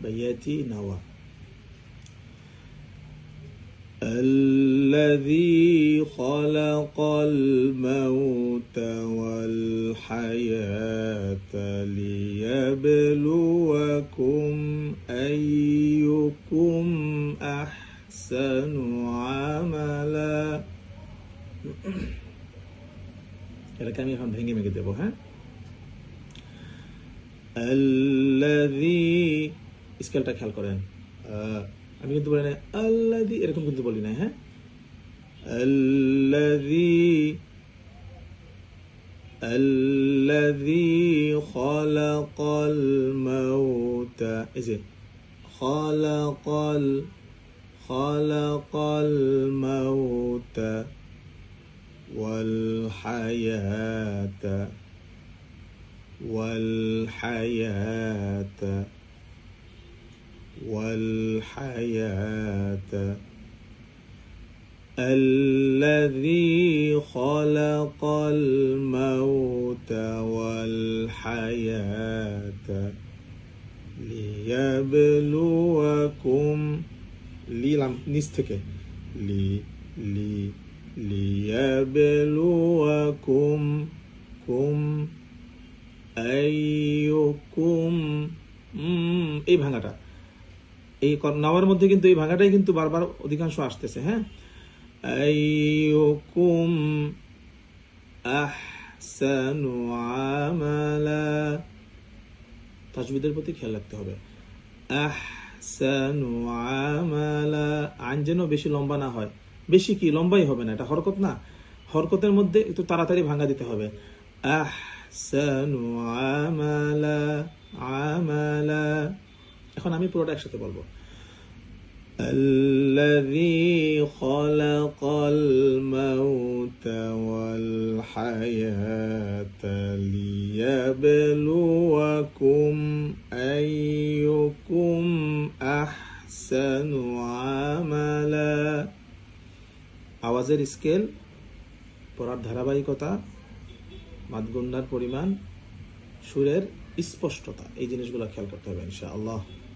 বা ইয়াতি নাওয়া। الذي خلق الموت والحياة ليبلوكم أيكم أحسن عملا। এটাকে আমি এখন ভেঙে ভেঙে দেবো। হ্যাঁ, আল্লাযী, স্কেলটা খেয়াল করেন, আমি কিন্তু বলি না আল্লাযী, এরকম কিন্তু বলি না। হ্যাঁ, আল্লাযী খালাকাল মাউতা, এই যে খালাকাল মাউতা ওয়াল হায়াতা الذي خلق الموت والحياة ليبلوكم, লিলাম নিচ থেকে, লিয়াবলুয়াকুম আইয়ুকুম, এই ভাঙাটা, এই নাওয়ার মধ্যে কিন্তু এই ভাঙাটাই কিন্তু বারবার অধিকাংশ আসতেছে। হ্যাঁ, আইয়ুকুম আহসানু আমালা, তাজবিদের প্রতি খেয়াল রাখতে হবে। আহসানু আমালা, আইন যেন বেশি লম্বা না হয়। বেশি কি লম্বাই হবে না, এটা হরকত না, হরকতের মধ্যে একটু তাড়াতাড়ি ভাঙা দিতে হবে। আহসানু আমালা। এখন আমি পুরোটা একসাথে বলবো। الذي خلق الموت والحياة ليبلوكم أيكم أحسن عملا। আওয়াজের স্কেল, পড়ার ধারাবাহিকতা, মাদগুন্নার পরিমাণ, সুরের স্পষ্টতা, এই জিনিসগুলো খেয়াল করতে হবে ইনশাআল্লাহ।